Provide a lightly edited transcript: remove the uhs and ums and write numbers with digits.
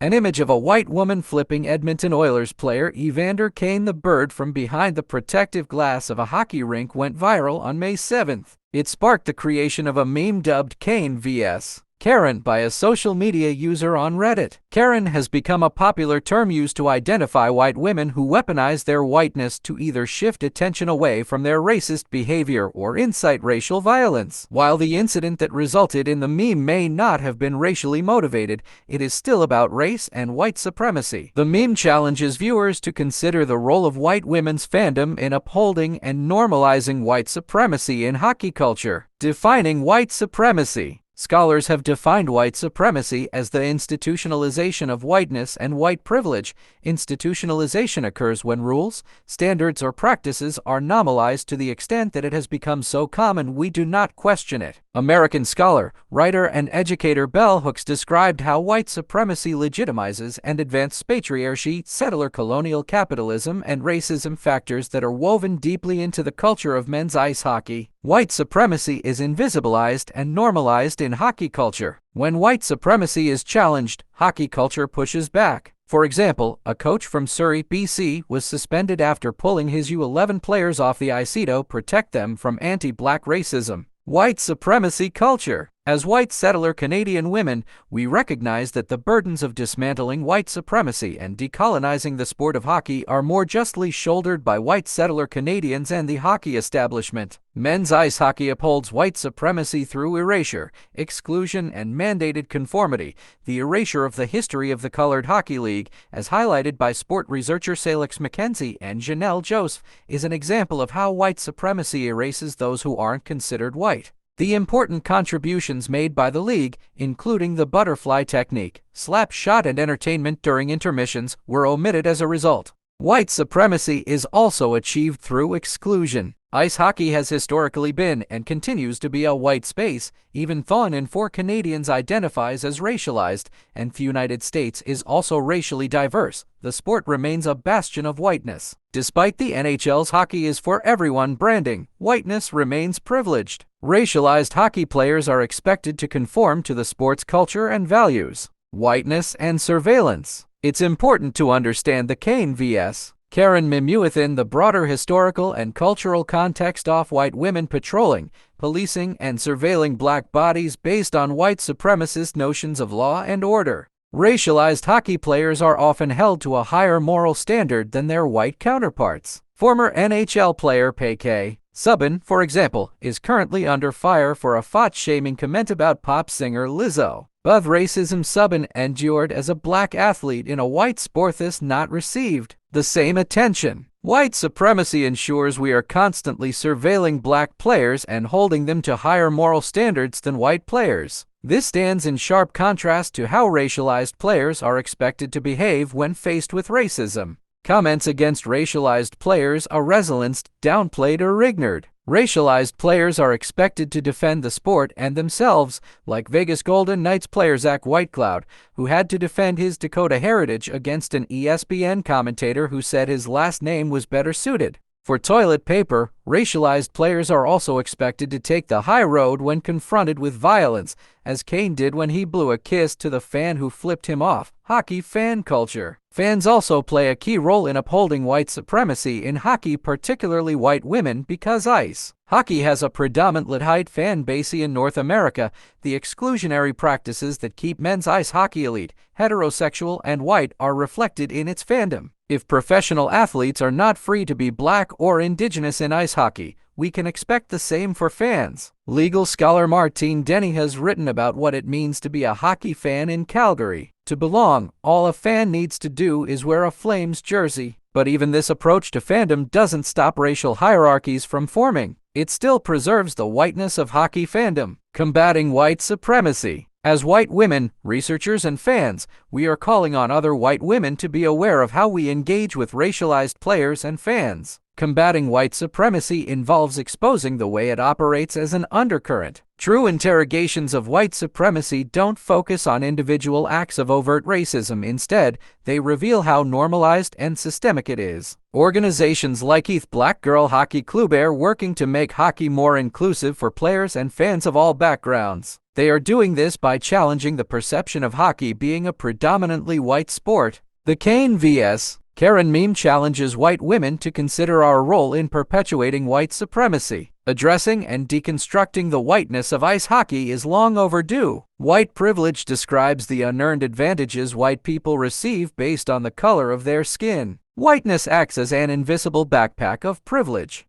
An image of a white woman flipping Edmonton Oilers player Evander Kane the Bird from behind the protective glass of a hockey rink went viral on May 7th. It sparked the creation of a meme dubbed Kane vs. Karen by a social media user on Reddit. Karen has become a popular term used to identify white women who weaponize their whiteness to either shift attention away from their racist behavior or incite racial violence. While the incident that resulted in the meme may not have been racially motivated, it is still about race and white supremacy. The meme challenges viewers to consider the role of white women's fandom in upholding and normalizing white supremacy in hockey culture. Defining white supremacy. Scholars have defined white supremacy as the institutionalization of whiteness and white privilege. Institutionalization occurs when rules, standards, or practices are normalized to the extent that it has become so common we do not question it. American scholar, writer, and educator Bell Hooks described how white supremacy legitimizes and advances patriarchy, settler colonial capitalism, and racism, factors that are woven deeply into the culture of men's ice hockey. White supremacy is invisibilized and normalized in hockey culture. When white supremacy is challenged, hockey culture pushes back. For example, a coach from Surrey, BC, was suspended after pulling his U11 players off the ice to protect them from anti-black racism. White supremacy culture. As white settler Canadian women, we recognize that the burdens of dismantling white supremacy and decolonizing the sport of hockey are more justly shouldered by white settler Canadians and the hockey establishment. Men's ice hockey upholds white supremacy through erasure, exclusion, and mandated conformity. The erasure of the history of the Colored Hockey League, as highlighted by sport researcher Salix McKenzie and Janelle Joseph, is an example of how white supremacy erases those who aren't considered white. The important contributions made by the league, including the butterfly technique, slap shot, and entertainment during intermissions, were omitted as a result. White supremacy is also achieved through exclusion. Ice hockey has historically been and continues to be a white space. Even though in for Canadians identifies as racialized, and the United States is also racially diverse, the sport remains a bastion of whiteness. Despite the NHL's hockey is for everyone branding, whiteness remains privileged. Racialized hockey players are expected to conform to the sport's culture and values. Whiteness and surveillance. It's important to understand the Kane vs. Karen meme within the broader historical and cultural context of white women patrolling, policing, and surveilling black bodies based on white supremacist notions of law and order. Racialized hockey players are often held to a higher moral standard than their white counterparts. Former NHL player P.K. Subban, for example, is currently under fire for a fat-shaming comment about pop singer Lizzo. But racism Subban endured as a black athlete in a white sport has not received the same attention. White supremacy ensures we are constantly surveilling black players and holding them to higher moral standards than white players. This stands in sharp contrast to how racialized players are expected to behave when faced with racism. Comments against racialized players are silenced, downplayed, or ignored. Racialized players are expected to defend the sport and themselves, like Vegas Golden Knights player Zach Whitecloud, who had to defend his Dakota heritage against an ESPN commentator who said his last name was better suited. For toilet paper, racialized players are also expected to take the high road when confronted with violence, as Kane did when he blew a kiss to the fan who flipped him off. Hockey fan culture. Fans also play a key role in upholding white supremacy in hockey, particularly white women, because ice hockey has a predominantly white fan base in North America. The exclusionary practices that keep men's ice hockey elite, heterosexual, and white are reflected in its fandom. If professional athletes are not free to be black or indigenous in ice hockey, we can expect the same for fans. Legal scholar Martine Denny has written about what it means to be a hockey fan in Calgary. To belong, all a fan needs to do is wear a Flames jersey. But even this approach to fandom doesn't stop racial hierarchies from forming. It still preserves the whiteness of hockey fandom. Combating white supremacy. As white women, researchers, and fans, we are calling on other white women to be aware of how we engage with racialized players and fans. Combating white supremacy involves exposing the way it operates as an undercurrent. True interrogations of white supremacy don't focus on individual acts of overt racism. Instead, they reveal how normalized and systemic it is. Organizations like ETH Black Girl Hockey Club are working to make hockey more inclusive for players and fans of all backgrounds. They are doing this by challenging the perception of hockey being a predominantly white sport. The Kane vs. Karen meme challenges white women to consider our role in perpetuating white supremacy. Addressing and deconstructing the whiteness of ice hockey is long overdue. White privilege describes the unearned advantages white people receive based on the color of their skin. Whiteness acts as an invisible backpack of privilege.